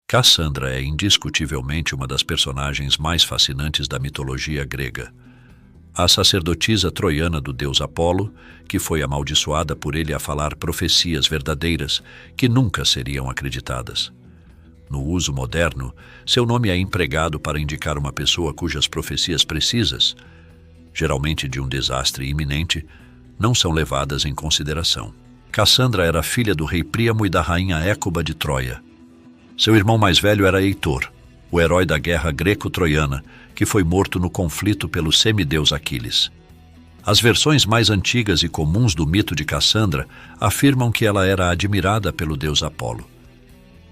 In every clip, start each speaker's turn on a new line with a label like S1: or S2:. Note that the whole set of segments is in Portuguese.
S1: Cassandra é indiscutivelmente uma das personagens mais fascinantes da mitologia grega. A sacerdotisa troiana do deus Apolo, que foi amaldiçoada por ele a falar profecias verdadeiras que nunca seriam acreditadas. No uso moderno, seu nome é empregado para indicar uma pessoa cujas profecias precisas, geralmente de um desastre iminente, não são levadas em consideração. Cassandra era filha do rei Príamo e da rainha Écuba de Troia. Seu irmão mais velho era Heitor, o herói da guerra greco-troiana, que foi morto no conflito pelo semideus Aquiles. As versões mais antigas e comuns do mito de Cassandra afirmam que ela era admirada pelo deus Apolo,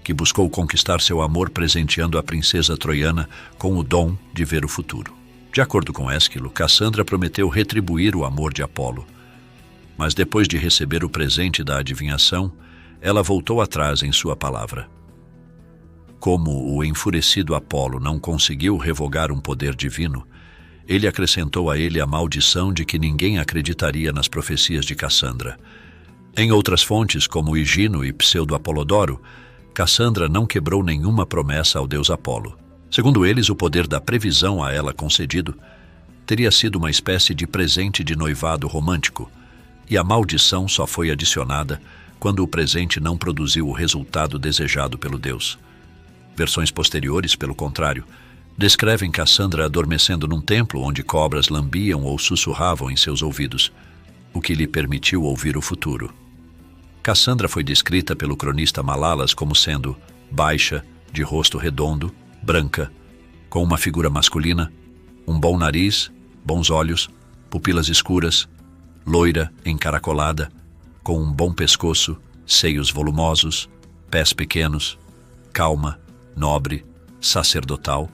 S1: que buscou conquistar seu amor presenteando a princesa troiana com o dom de ver o futuro. De acordo com Ésquilo, Cassandra prometeu retribuir o amor de Apolo, mas depois de receber o presente da adivinhação, ela voltou atrás em sua palavra. Como o enfurecido Apolo não conseguiu revogar um poder divino, ele acrescentou a ele a maldição de que ninguém acreditaria nas profecias de Cassandra. Em outras fontes, como Higino e Pseudo-Apolodoro, Cassandra não quebrou nenhuma promessa ao deus Apolo. Segundo eles, o poder da previsão a ela concedido teria sido uma espécie de presente de noivado romântico, e a maldição só foi adicionada quando o presente não produziu o resultado desejado pelo deus. Versões posteriores, pelo contrário, descrevem Cassandra adormecendo num templo onde cobras lambiam ou sussurravam em seus ouvidos, o que lhe permitiu ouvir o futuro. Cassandra foi descrita pelo cronista Malalas como sendo baixa, de rosto redondo, branca, com uma figura masculina, um bom nariz, bons olhos, pupilas escuras, loira, encaracolada, com um bom pescoço, seios volumosos, pés pequenos, calma, nobre, sacerdotal,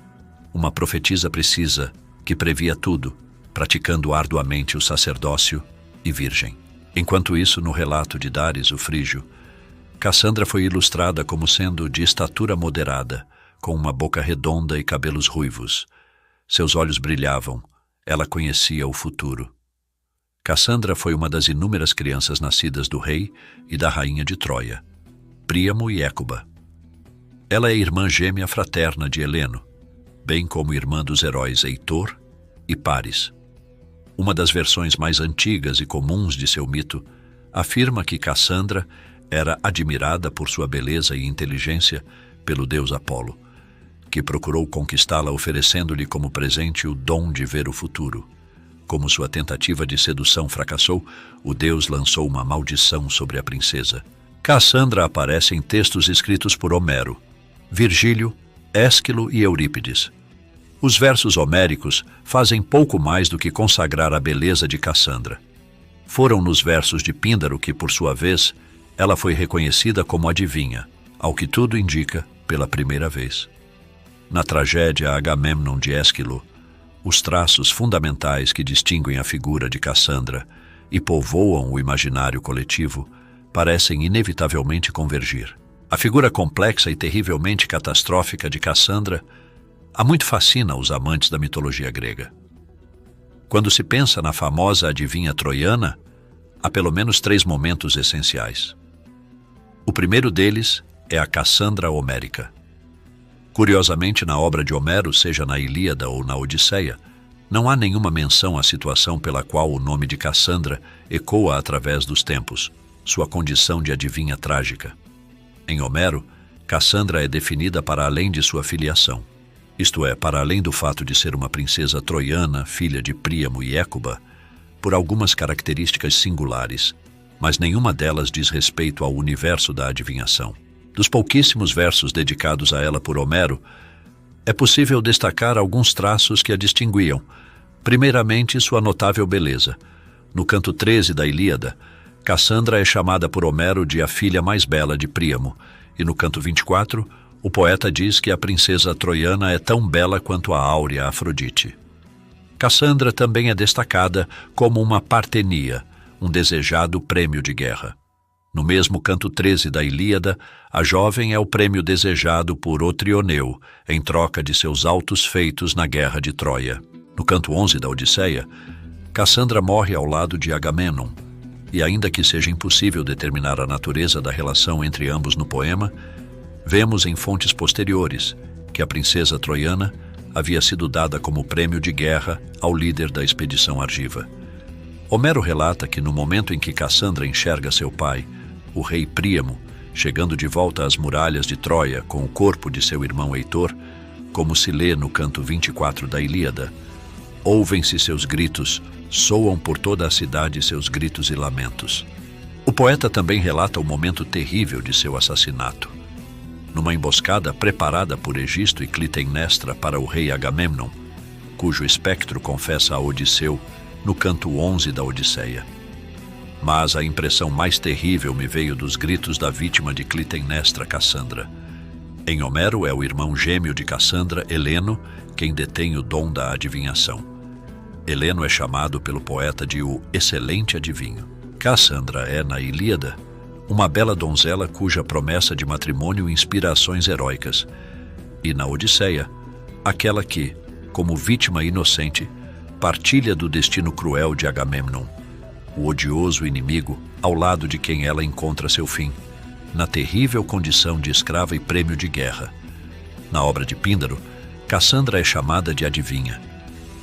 S1: uma profetisa precisa que previa tudo, praticando arduamente o sacerdócio e virgem. Enquanto isso, no relato de Dares, o Frígio, Cassandra foi ilustrada como sendo de estatura moderada, com uma boca redonda e cabelos ruivos. Seus olhos brilhavam, ela conhecia o futuro. Cassandra foi uma das inúmeras crianças nascidas do rei e da rainha de Troia, Príamo e Écuba. Ela é irmã gêmea fraterna de Heleno, bem como irmã dos heróis Heitor e Paris. Uma das versões mais antigas e comuns de seu mito afirma que Cassandra era admirada por sua beleza e inteligência pelo deus Apolo, que procurou conquistá-la oferecendo-lhe como presente o dom de ver o futuro. Como sua tentativa de sedução fracassou, o deus lançou uma maldição sobre a princesa. Cassandra aparece em textos escritos por Homero, Virgílio, Ésquilo e Eurípides. Os versos homéricos fazem pouco mais do que consagrar a beleza de Cassandra. Foram nos versos de Píndaro que, por sua vez, ela foi reconhecida como adivinha, ao que tudo indica, pela primeira vez. Na tragédia Agamemnon de Ésquilo, os traços fundamentais que distinguem a figura de Cassandra e povoam o imaginário coletivo parecem inevitavelmente convergir. A figura complexa e terrivelmente catastrófica de Cassandra há muito fascina os amantes da mitologia grega. Quando se pensa na famosa adivinha troiana, há pelo menos 3 momentos essenciais. O primeiro deles é a Cassandra homérica. Curiosamente, na obra de Homero, seja na Ilíada ou na Odisseia, não há nenhuma menção à situação pela qual o nome de Cassandra ecoa através dos tempos, sua condição de adivinha trágica. Em Homero, Cassandra é definida para além de sua filiação, isto é, para além do fato de ser uma princesa troiana, filha de Príamo e Écuba, por algumas características singulares, mas nenhuma delas diz respeito ao universo da adivinhação. Dos pouquíssimos versos dedicados a ela por Homero, é possível destacar alguns traços que a distinguiam. Primeiramente, sua notável beleza. No canto 13 da Ilíada, Cassandra é chamada por Homero de a filha mais bela de Príamo, e no canto 24, o poeta diz que a princesa troiana é tão bela quanto a áurea Afrodite. Cassandra também é destacada como uma partenia, um desejado prêmio de guerra. No mesmo canto 13 da Ilíada, a jovem é o prêmio desejado por Otrioneu, em troca de seus altos feitos na guerra de Troia. No canto 11 da Odisseia, Cassandra morre ao lado de Agamemnon, e ainda que seja impossível determinar a natureza da relação entre ambos no poema, Vemos em fontes posteriores que a princesa troiana havia sido dada como prêmio de guerra ao líder da expedição Argiva. Homero relata que no momento em que Cassandra enxerga seu pai, o rei Príamo, chegando de volta às muralhas de Troia com o corpo de seu irmão Heitor, como se lê no canto 24 da Ilíada, ouvem-se seus gritos, soam por toda a cidade seus gritos e lamentos. O poeta também relata o momento terrível de seu assassinato. Numa emboscada preparada por Egisto e Clitemnestra para o rei Agamemnon, cujo espectro confessa a Odisseu no canto 11 da Odisseia. Mas a impressão mais terrível me veio dos gritos da vítima de Clitemnestra, Cassandra. Em Homero é o irmão gêmeo de Cassandra, Heleno, quem detém o dom da adivinhação. Heleno é chamado pelo poeta de o excelente adivinho. Cassandra é, na Ilíada, uma bela donzela cuja promessa de matrimônio inspira ações heróicas, e na Odisseia, aquela que, como vítima inocente, partilha do destino cruel de Agamemnon, o odioso inimigo ao lado de quem ela encontra seu fim, na terrível condição de escrava e prêmio de guerra. Na obra de Píndaro, Cassandra é chamada de adivinha,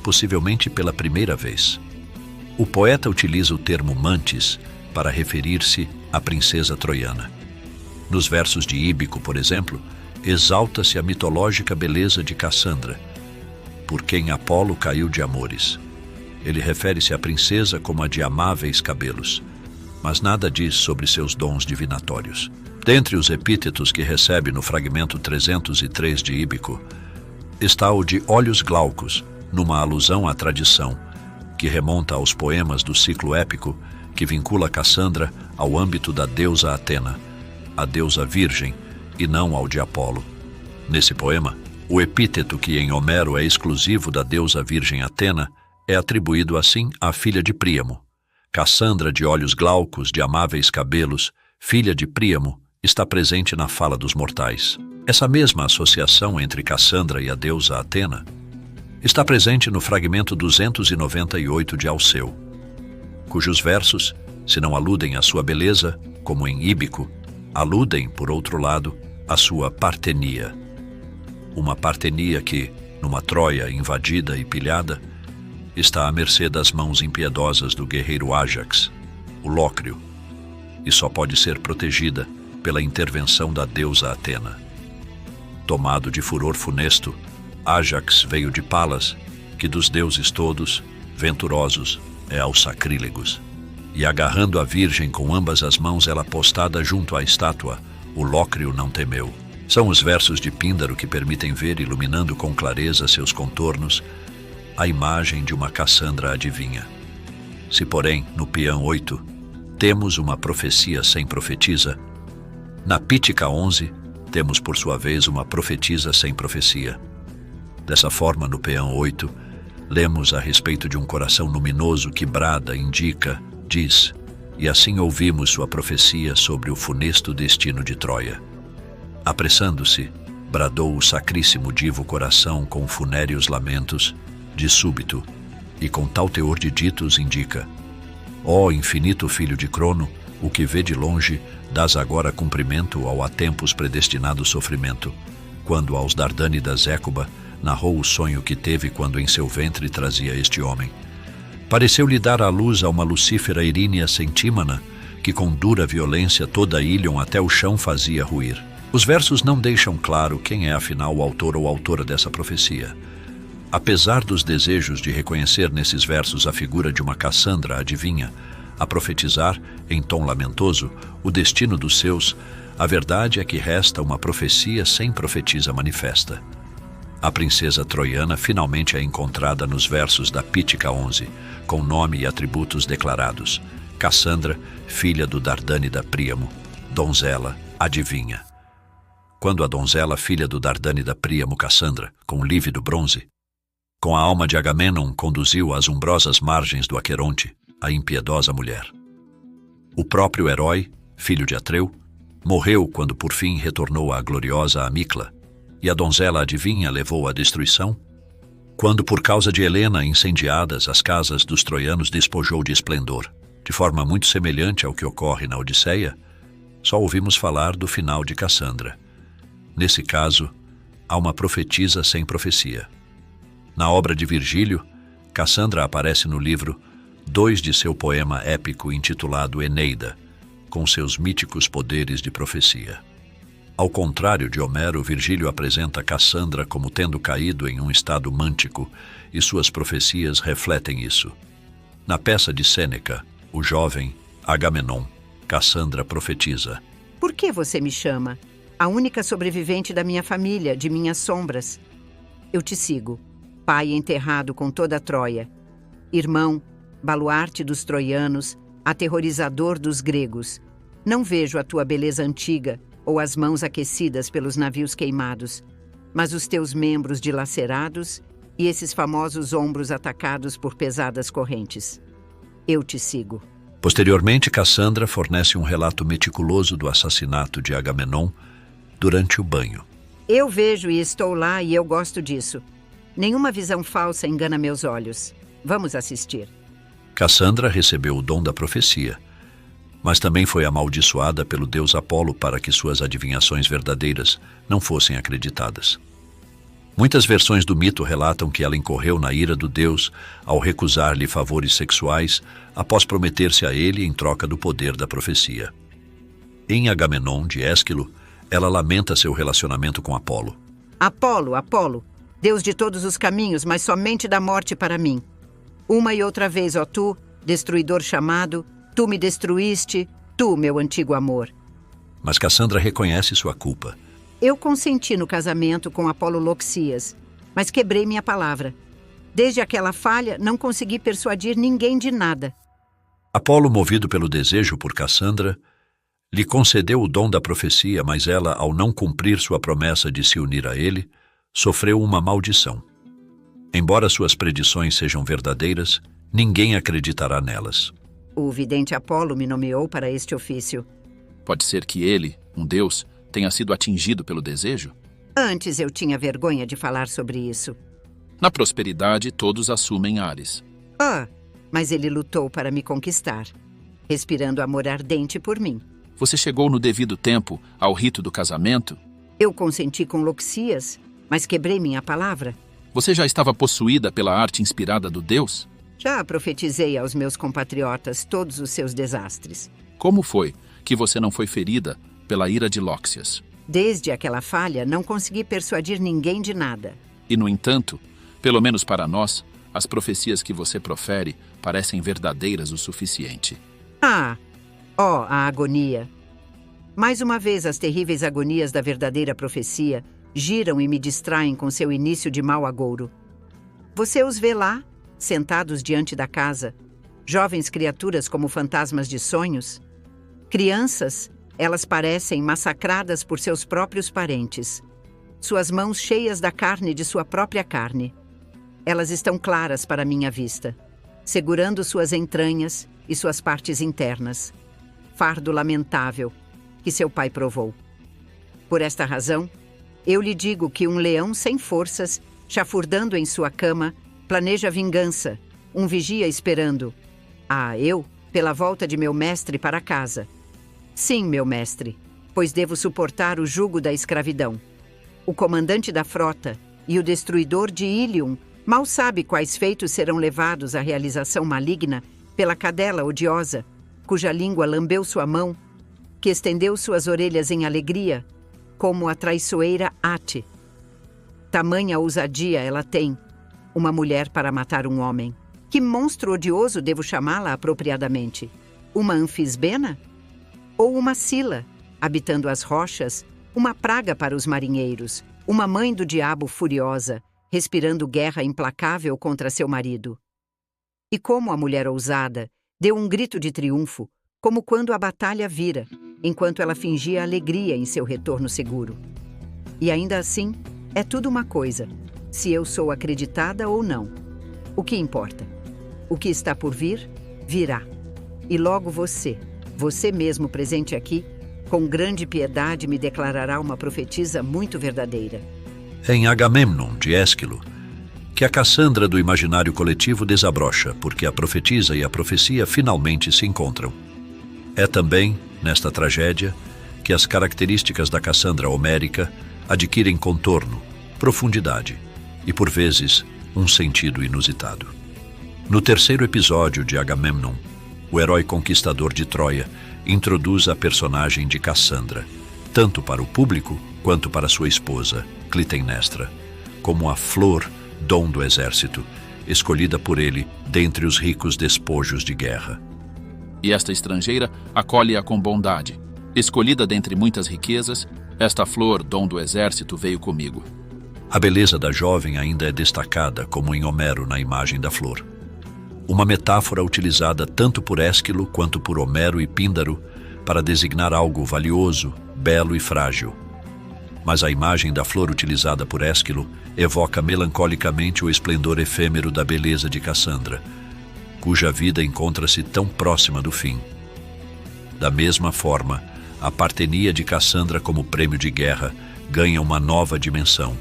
S1: possivelmente pela primeira vez. O poeta utiliza o termo mantis para referir-se à princesa troiana. Nos versos de Íbico, por exemplo, exalta-se a mitológica beleza de Cassandra, por quem Apolo caiu de amores. Ele refere-se à princesa como a de amáveis cabelos, mas nada diz sobre seus dons divinatórios. Dentre os epítetos que recebe no fragmento 303 de Íbico, está o de olhos glaucos, numa alusão à tradição, que remonta aos poemas do ciclo épico que vincula Cassandra ao âmbito da deusa Atena, a deusa virgem, e não ao de Apolo. Nesse poema, o epíteto que em Homero é exclusivo da deusa virgem Atena é atribuído assim à filha de Príamo. Cassandra de olhos glaucos, de amáveis cabelos, filha de Príamo, está presente na fala dos mortais. Essa mesma associação entre Cassandra e a deusa Atena está presente no fragmento 298 de Alceu, cujos versos, se não aludem à sua beleza, como em Íbico, aludem, por outro lado, à sua partenia. Uma partenia que, numa Troia invadida e pilhada, está à mercê das mãos impiedosas do guerreiro Ájax, o Lócrio, e só pode ser protegida pela intervenção da deusa Atena. Tomado de furor funesto, Ájax veio de Palas, que dos deuses todos, venturosos, é aos sacrílegos. E agarrando a virgem com ambas as mãos ela postada junto à estátua, o Lócrio não temeu. São os versos de Píndaro que permitem ver, iluminando com clareza seus contornos, a imagem de uma Cassandra adivinha. Se, porém, no peão 8, temos uma profecia sem profetisa, na Pítica 11, temos por sua vez uma profetisa sem profecia. Dessa forma, no peão 8, lemos a respeito de um coração luminoso que brada, indica, diz, e assim ouvimos sua profecia sobre o funesto destino de Troia. Apressando-se, bradou o sacríssimo divo coração com funéreos lamentos, de súbito, e com tal teor de ditos indica: ó infinito filho de Crono, o que vê de longe, dás agora cumprimento ao há tempos predestinado sofrimento, quando aos Dardânidas Écuba narrou o sonho que teve quando em seu ventre trazia este homem. Pareceu-lhe dar à luz a uma Lucífera Irínia Centímana, que com dura violência toda Ílion até o chão fazia ruir. Os versos não deixam claro quem é afinal o autor ou autora dessa profecia. Apesar dos desejos de reconhecer nesses versos a figura de uma Cassandra adivinha, a profetizar, em tom lamentoso, o destino dos seus, a verdade é que resta uma profecia sem profetisa manifesta. A princesa troiana finalmente é encontrada nos versos da Pítica 11, com nome e atributos declarados: Cassandra, filha do Dardânida Príamo, donzela, adivinha. Quando a donzela, filha do Dardânida Príamo, Cassandra, com lívido bronze, com a alma de Agamemnon conduziu às umbrosas margens do Aqueronte a impiedosa mulher. O próprio herói, filho de Atreu, morreu quando por fim retornou à gloriosa Amícla, e a donzela adivinha levou à destruição, quando por causa de Helena incendiadas as casas dos troianos despojou de esplendor. De forma muito semelhante ao que ocorre na Odisseia, só ouvimos falar do final de Cassandra. Nesse caso, há uma profetisa sem profecia. Na obra de Virgílio, Cassandra aparece no livro 2 de seu poema épico intitulado Eneida, com seus míticos poderes de profecia. Ao contrário de Homero, Virgílio apresenta Cassandra como tendo caído em um estado mântico, e suas profecias refletem isso. Na peça de Sêneca, o jovem Agamenon, Cassandra profetiza:
S2: Por que você me chama? A única sobrevivente da minha família, de minhas sombras. Eu te sigo, pai enterrado com toda a Troia. Irmão, baluarte dos troianos, aterrorizador dos gregos. Não vejo a tua beleza antiga, ou as mãos aquecidas pelos navios queimados, mas os teus membros dilacerados e esses famosos ombros atacados por pesadas correntes. Eu te sigo.
S1: Posteriormente, Cassandra fornece um relato meticuloso do assassinato de Agamenon durante o banho.
S2: Eu vejo e estou lá e eu gosto disso. Nenhuma visão falsa engana meus olhos. Vamos assistir.
S1: Cassandra recebeu o dom da profecia, mas também foi amaldiçoada pelo deus Apolo para que suas adivinhações verdadeiras não fossem acreditadas. Muitas versões do mito relatam que ela incorreu na ira do deus ao recusar-lhe favores sexuais após prometer-se a ele em troca do poder da profecia. Em Agamenon, de Ésquilo, ela lamenta seu relacionamento com Apolo.
S2: Apolo, Apolo, deus de todos os caminhos, mas somente da morte para mim. Uma e outra vez, ó tu, destruidor chamado, tu me destruíste, tu, meu antigo amor.
S1: Mas Cassandra reconhece sua culpa.
S2: Eu consenti no casamento com Apolo Loxias, mas quebrei minha palavra. Desde aquela falha, não consegui persuadir ninguém de nada.
S1: Apolo, movido pelo desejo por Cassandra, lhe concedeu o dom da profecia, mas ela, ao não cumprir sua promessa de se unir a ele, sofreu uma maldição. Embora suas predições sejam verdadeiras, ninguém acreditará nelas.
S2: O vidente Apolo me nomeou para este ofício.
S3: Pode ser que ele, um deus, tenha sido atingido pelo desejo?
S2: Antes eu tinha vergonha de falar sobre isso.
S3: Na prosperidade, todos assumem ares.
S2: Mas ele lutou para me conquistar, respirando amor ardente por mim.
S3: Você chegou no devido tempo ao rito do casamento?
S2: Eu consenti com Loxias, mas quebrei minha palavra.
S3: Você já estava possuída pela arte inspirada do deus?
S2: Já profetizei aos meus compatriotas todos os seus desastres.
S3: Como foi que você não foi ferida pela ira de Lóxias?
S2: Desde aquela falha, não consegui persuadir ninguém de nada.
S3: E, no entanto, pelo menos para nós, as profecias que você profere parecem verdadeiras o suficiente.
S2: A agonia. Mais uma vez, as terríveis agonias da verdadeira profecia giram e me distraem com seu início de mau agouro. Você os vê lá, sentados diante da casa, jovens criaturas como fantasmas de sonhos? Crianças, elas parecem massacradas por seus próprios parentes, suas mãos cheias da carne de sua própria carne. Elas estão claras para minha vista, segurando suas entranhas e suas partes internas. Fardo lamentável que seu pai provou. Por esta razão, eu lhe digo que um leão sem forças, chafurdando em sua cama, planeja vingança, um vigia esperando. Eu, pela volta de meu mestre para casa. Sim, meu mestre, pois devo suportar o jugo da escravidão. O comandante da frota e o destruidor de Ilium mal sabe quais feitos serão levados à realização maligna pela cadela odiosa, cuja língua lambeu sua mão, que estendeu suas orelhas em alegria, como a traiçoeira Ate. Tamanha ousadia ela tem, uma mulher para matar um homem. Que monstro odioso devo chamá-la apropriadamente? Uma anfisbena? Ou uma Sila, habitando as rochas, uma praga para os marinheiros, uma mãe do diabo furiosa, respirando guerra implacável contra seu marido? E como a mulher ousada deu um grito de triunfo, como quando a batalha vira, enquanto ela fingia alegria em seu retorno seguro. E ainda assim, é tudo uma coisa, se eu sou acreditada ou não. O que importa? O que está por vir, virá. E logo você mesmo presente aqui, com grande piedade me declarará uma profetisa muito verdadeira.
S1: É em Agamemnon, de Ésquilo, que a Cassandra do imaginário coletivo desabrocha, porque a profetisa e a profecia finalmente se encontram. É também, nesta tragédia, que as características da Cassandra homérica, adquirem contorno, profundidade e, por vezes, um sentido inusitado. No terceiro episódio de Agamemnon, o herói conquistador de Troia introduz a personagem de Cassandra, tanto para o público quanto para sua esposa, Clitemnestra, como a flor, dom do exército, escolhida por ele dentre os ricos despojos de guerra.
S3: E esta estrangeira acolhe-a com bondade. Escolhida dentre muitas riquezas, esta flor, dom do exército, veio comigo.
S1: A beleza da jovem ainda é destacada, como em Homero na imagem da flor. Uma metáfora utilizada tanto por Ésquilo quanto por Homero e Píndaro para designar algo valioso, belo e frágil. Mas a imagem da flor utilizada por Ésquilo evoca melancolicamente o esplendor efêmero da beleza de Cassandra, cuja vida encontra-se tão próxima do fim. Da mesma forma, a partenia de Cassandra como prêmio de guerra ganha uma nova dimensão,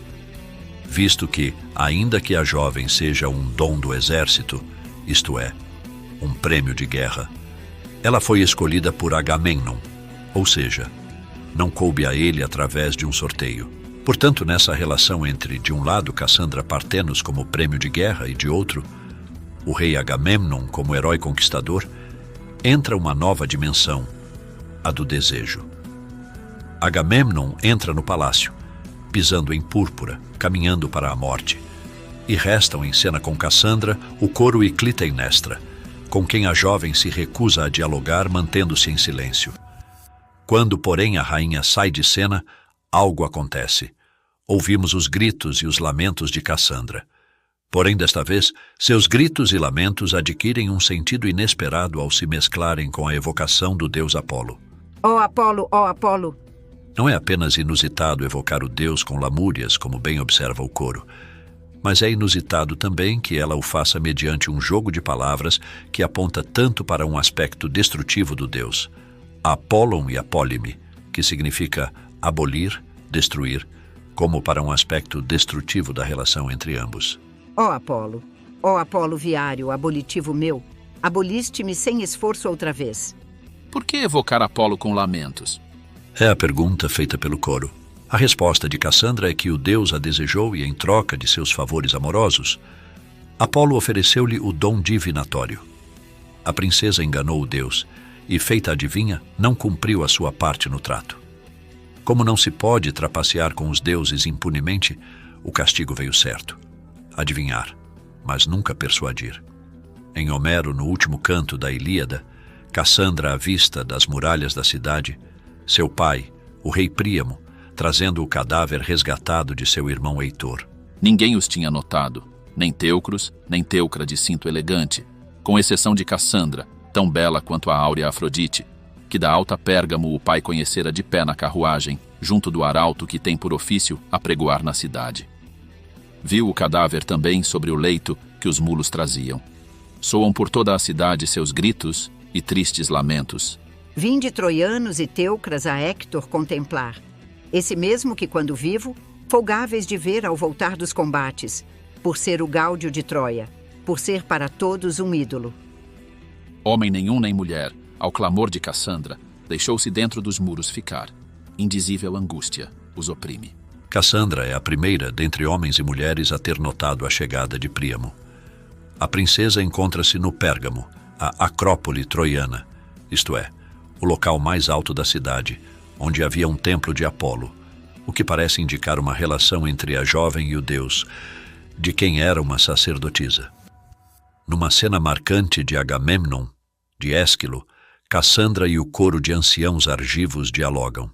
S1: visto que, ainda que a jovem seja um dom do exército, isto é, um prêmio de guerra, ela foi escolhida por Agamemnon, ou seja, não coube a ele através de um sorteio. Portanto, nessa relação entre, de um lado, Cassandra Partenos como prêmio de guerra e, de outro, o rei Agamemnon como herói conquistador, entra uma nova dimensão, a do desejo. Agamemnon entra no palácio, pisando em púrpura, caminhando para a morte, e restam em cena com Cassandra o coro e Clitemnestra, com quem a jovem se recusa a dialogar, mantendo-se em silêncio. Quando, porém, a rainha sai de cena, algo acontece. Ouvimos os gritos e os lamentos de Cassandra. Porém, desta vez, seus gritos e lamentos adquirem um sentido inesperado ao se mesclarem com a evocação do deus Apolo.
S2: Ó Apolo, ó Apolo!
S1: Não é apenas inusitado evocar o deus com lamúrias, como bem observa o coro, mas é inusitado também que ela o faça mediante um jogo de palavras que aponta tanto para um aspecto destrutivo do deus, Apollon e Apólime, que significa abolir, destruir, como para um aspecto destrutivo da relação entre ambos.
S2: Ó Apolo viário, abolitivo meu, aboliste-me sem esforço outra vez.
S3: Por que evocar Apolo com lamentos?
S1: É a pergunta feita pelo coro. A resposta de Cassandra é que o deus a desejou e, em troca de seus favores amorosos, Apolo ofereceu-lhe o dom divinatório. A princesa enganou o deus e, feita adivinha, não cumpriu a sua parte no trato. Como não se pode trapacear com os deuses impunemente, o castigo veio certo. Adivinhar, mas nunca persuadir. Em Homero, no último canto da Ilíada, Cassandra avista das muralhas da cidade seu pai, o rei Príamo, trazendo o cadáver resgatado de seu irmão Heitor.
S3: Ninguém os tinha notado, nem Teucros, nem Teucra de cinto elegante, com exceção de Cassandra, tão bela quanto a áurea Afrodite, que da alta Pérgamo o pai conhecera de pé na carruagem, junto do arauto que tem por ofício apregoar na cidade. Viu o cadáver também sobre o leito que os mulos traziam. Soam por toda a cidade seus gritos e tristes lamentos.
S2: Vinde troianos e teucras a Héctor contemplar, esse mesmo que, quando vivo, folgáveis de ver ao voltar dos combates, por ser o gáudio de Troia, por ser para todos um ídolo.
S3: Homem nenhum nem mulher, ao clamor de Cassandra, deixou-se dentro dos muros ficar. Indizível angústia os oprime.
S1: Cassandra é a primeira dentre homens e mulheres a ter notado a chegada de Príamo. A princesa encontra-se no Pérgamo, a Acrópole troiana, isto é, o local mais alto da cidade, onde havia um templo de Apolo, o que parece indicar uma relação entre a jovem e o deus, de quem era uma sacerdotisa. Numa cena marcante de Agamemnon, de Ésquilo, Cassandra e o coro de anciãos argivos dialogam.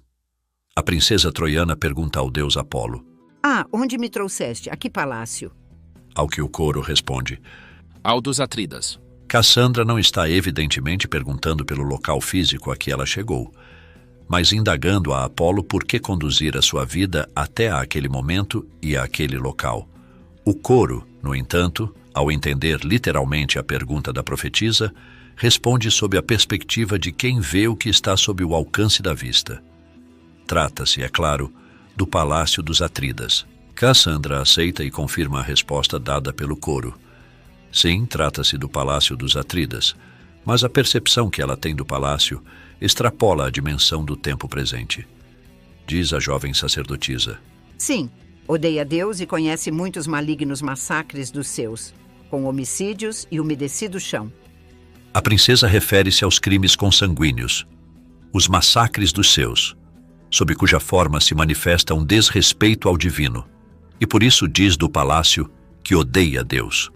S1: A princesa troiana pergunta ao deus Apolo:
S2: Ah, onde me trouxeste? A que palácio?
S1: Ao que o coro responde:
S3: Ao dos Atridas.
S1: Cassandra não está evidentemente perguntando pelo local físico a que ela chegou, mas indagando a Apolo por que conduzir a sua vida até aquele momento e àquele local. O coro, no entanto, ao entender literalmente a pergunta da profetisa, responde sob a perspectiva de quem vê o que está sob o alcance da vista. Trata-se, é claro, do Palácio dos Atridas. Cassandra aceita e confirma a resposta dada pelo coro. Sim, trata-se do Palácio dos Atridas, mas a percepção que ela tem do palácio extrapola a dimensão do tempo presente. Diz a jovem sacerdotisa:
S2: Sim, odeia Deus e conhece muitos malignos massacres dos seus, com homicídios e umedecido chão.
S1: A princesa refere-se aos crimes consanguíneos, os massacres dos seus, sob cuja forma se manifesta um desrespeito ao divino, e por isso diz do palácio que odeia Deus.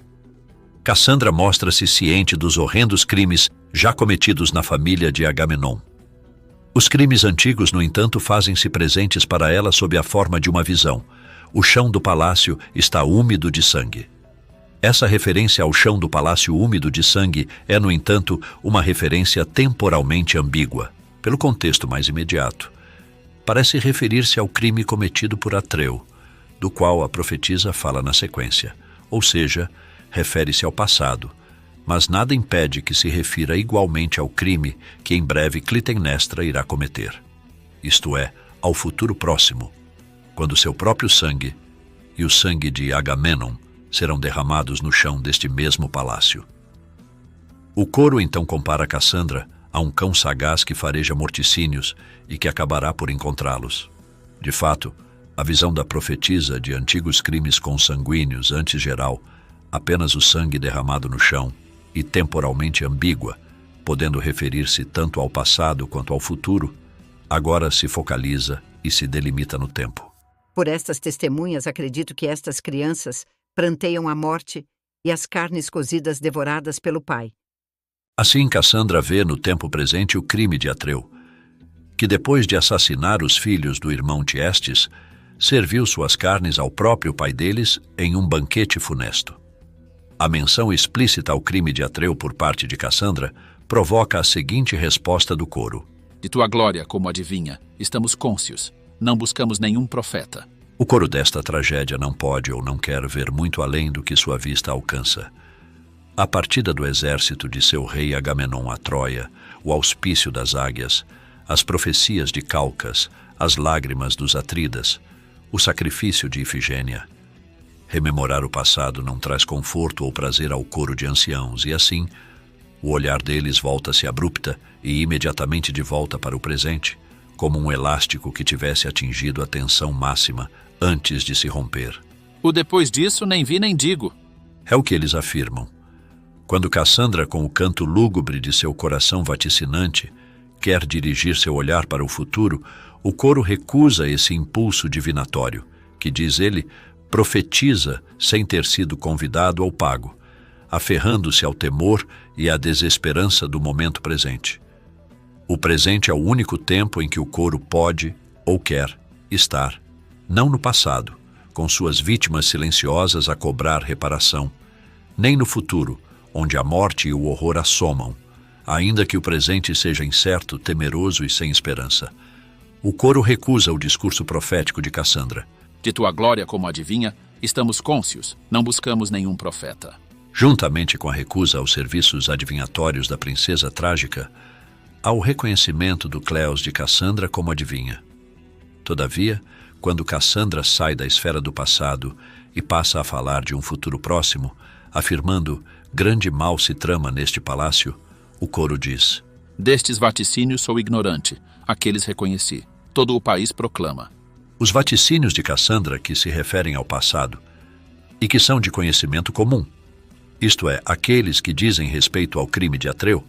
S1: Cassandra mostra-se ciente dos horrendos crimes já cometidos na família de Agamenon. Os crimes antigos, no entanto, fazem-se presentes para ela sob a forma de uma visão. O chão do palácio está úmido de sangue. Essa referência ao chão do palácio úmido de sangue é, no entanto, uma referência temporalmente ambígua, pelo contexto mais imediato. Parece referir-se ao crime cometido por Atreu, do qual a profetisa fala na sequência, ou seja, refere-se ao passado, mas nada impede que se refira igualmente ao crime que em breve Clitemnestra irá cometer, isto é, ao futuro próximo, quando seu próprio sangue e o sangue de Agamenon serão derramados no chão deste mesmo palácio. O coro então compara Cassandra a um cão sagaz que fareja morticínios e que acabará por encontrá-los. De fato, a visão da profetisa de antigos crimes consanguíneos antes geral, apenas o sangue derramado no chão, e temporalmente ambígua, podendo referir-se tanto ao passado quanto ao futuro, agora se focaliza e se delimita no tempo.
S2: Por estas testemunhas, acredito que estas crianças pranteiam a morte e as carnes cozidas devoradas pelo pai.
S1: Assim, Cassandra vê no tempo presente o crime de Atreu, que depois de assassinar os filhos do irmão Tiestes, serviu suas carnes ao próprio pai deles em um banquete funesto. A menção explícita ao crime de Atreu por parte de Cassandra provoca a seguinte resposta do coro:
S3: De tua glória, como adivinha, estamos cônscios, não buscamos nenhum profeta.
S1: O coro desta tragédia não pode ou não quer ver muito além do que sua vista alcança. A partida do exército de seu rei Agamenon a Troia, o auspício das águias, as profecias de Calcas, as lágrimas dos Atridas, o sacrifício de Ifigênia. Rememorar o passado não traz conforto ou prazer ao coro de anciãos, e assim, o olhar deles volta-se abrupta e imediatamente de volta para o presente, como um elástico que tivesse atingido a tensão máxima antes de se romper.
S3: O depois disso nem vi nem digo.
S1: É o que eles afirmam. Quando Cassandra, com o canto lúgubre de seu coração vaticinante, quer dirigir seu olhar para o futuro, o coro recusa esse impulso divinatório, que, diz ele, profetiza sem ter sido convidado ou pago, aferrando-se ao temor e à desesperança do momento presente. O presente é o único tempo em que o coro pode ou quer estar, não no passado, com suas vítimas silenciosas a cobrar reparação, nem no futuro, onde a morte e o horror assomam, ainda que o presente seja incerto, temeroso e sem esperança. O coro recusa o discurso profético de Cassandra.
S3: De tua glória, como adivinha, estamos cônscios, não buscamos nenhum profeta.
S1: Juntamente com a recusa aos serviços adivinhatórios da princesa trágica, há o reconhecimento do Cleos de Cassandra como adivinha. Todavia, quando Cassandra sai da esfera do passado e passa a falar de um futuro próximo, afirmando grande mal se trama neste palácio, o coro diz:
S3: Destes vaticínios sou ignorante, aqueles reconheci. Todo o país proclama.
S1: Os vaticínios de Cassandra que se referem ao passado e que são de conhecimento comum, isto é, aqueles que dizem respeito ao crime de Atreu,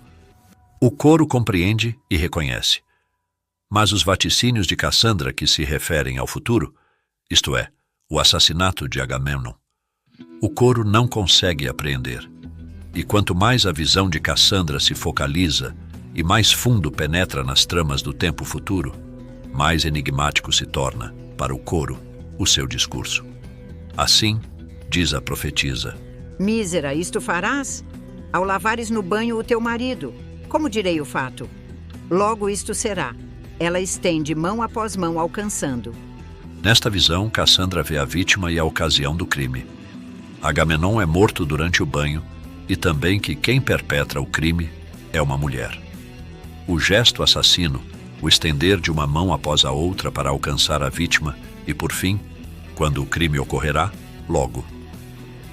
S1: o coro compreende e reconhece. Mas os vaticínios de Cassandra que se referem ao futuro, isto é, o assassinato de Agamenon, o coro não consegue apreender. E quanto mais a visão de Cassandra se focaliza e mais fundo penetra nas tramas do tempo futuro, mais enigmático se torna, para o coro, o seu discurso. Assim, diz a profetisa:
S2: Mísera, isto farás? Ao lavares no banho o teu marido. Como direi o fato? Logo isto será. Ela estende mão após mão alcançando.
S1: Nesta visão, Cassandra vê a vítima e a ocasião do crime. Agamenon é morto durante o banho e também que quem perpetra o crime é uma mulher. O gesto assassino, o estender de uma mão após a outra para alcançar a vítima e, por fim, quando o crime ocorrerá, logo.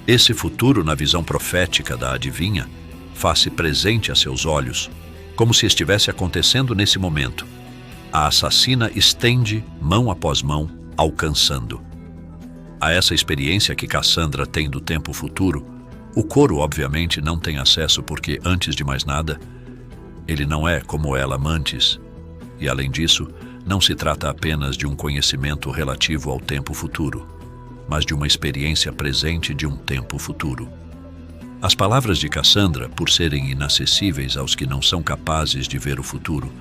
S1: Esse futuro, na visão profética da adivinha, faz-se presente a seus olhos, como se estivesse acontecendo nesse momento. A assassina estende, mão após mão, alcançando. A essa experiência que Cassandra tem do tempo futuro, o Coro obviamente não tem acesso porque, antes de mais nada, ele não é como ela Mantis, e além disso, não se trata apenas de um conhecimento relativo ao tempo futuro, mas de uma experiência presente de um tempo futuro. As palavras de Cassandra, por serem inacessíveis aos que não são capazes de ver o futuro,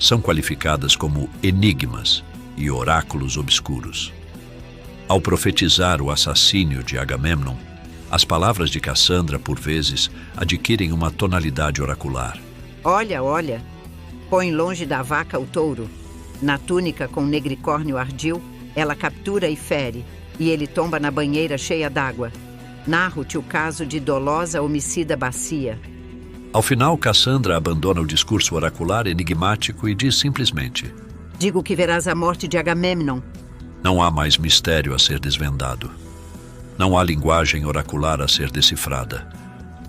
S1: são qualificadas como enigmas e oráculos obscuros. Ao profetizar o assassínio de Agamemnon, as palavras de Cassandra, por vezes, adquirem uma tonalidade oracular.
S2: Olha, olha, põe longe da vaca o touro. Na túnica com negricórnio ardil, ela captura e fere, e ele tomba na banheira cheia d'água. Narro-te o caso de dolosa homicida bacia.
S1: Ao final, Cassandra abandona o discurso oracular enigmático e diz simplesmente:
S2: Digo que verás a morte de Agamemnon.
S1: Não há mais mistério a ser desvendado. Não há linguagem oracular a ser decifrada.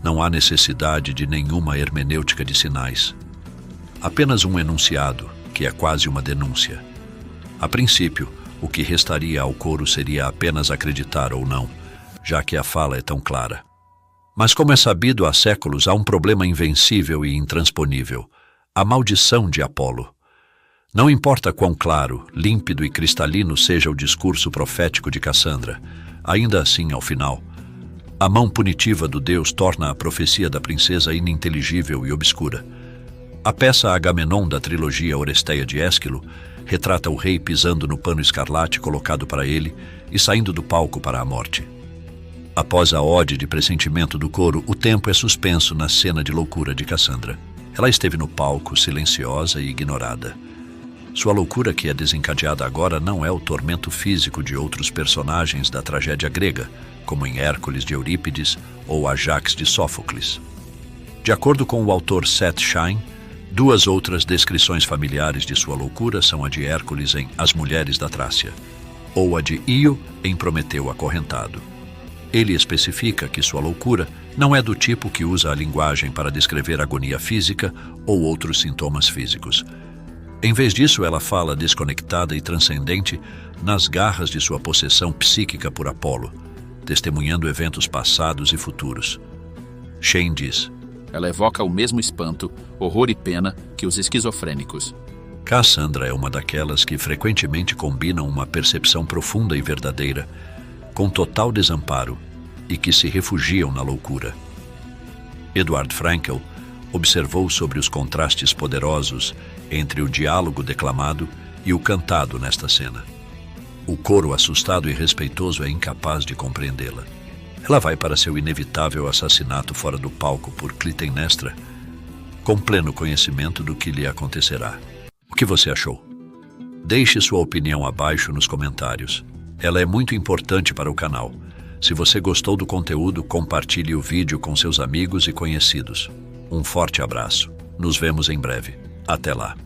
S1: Não há necessidade de nenhuma hermenêutica de sinais. Apenas um enunciado, que é quase uma denúncia. A princípio, o que restaria ao Coro seria apenas acreditar ou não, já que a fala é tão clara. Mas como é sabido há séculos, há um problema invencível e intransponível: a maldição de Apolo. Não importa quão claro, límpido e cristalino seja o discurso profético de Cassandra, ainda assim, ao final, a mão punitiva do deus torna a profecia da princesa ininteligível e obscura. A peça Agamenon da trilogia Oresteia de Ésquilo retrata o rei pisando no pano escarlate colocado para ele e saindo do palco para a morte. Após a ode de pressentimento do coro, o tempo é suspenso na cena de loucura de Cassandra. Ela esteve no palco, silenciosa e ignorada. Sua loucura, que é desencadeada agora, não é o tormento físico de outros personagens da tragédia grega, como em Hércules de Eurípides ou Ajax de Sófocles. De acordo com o autor Seth Shine, duas outras descrições familiares de sua loucura são a de Hércules em As Mulheres da Trácia, ou a de Io em Prometeu Acorrentado. Ele especifica que sua loucura não é do tipo que usa a linguagem para descrever agonia física ou outros sintomas físicos. Em vez disso, ela fala desconectada e transcendente nas garras de sua possessão psíquica por Apolo, testemunhando eventos passados e futuros. Shane diz:
S3: Ela evoca o mesmo espanto, horror e pena que os esquizofrênicos.
S1: Cassandra é uma daquelas que frequentemente combinam uma percepção profunda e verdadeira com total desamparo e que se refugiam na loucura. Edward Frankl observou sobre os contrastes poderosos entre o diálogo declamado e o cantado nesta cena. O coro assustado e respeitoso é incapaz de compreendê-la. Ela vai para seu inevitável assassinato fora do palco por Clitemnestra, com pleno conhecimento do que lhe acontecerá. O que você achou? Deixe sua opinião abaixo nos comentários. Ela é muito importante para o canal. Se você gostou do conteúdo, compartilhe o vídeo com seus amigos e conhecidos. Um forte abraço. Nos vemos em breve. Até lá.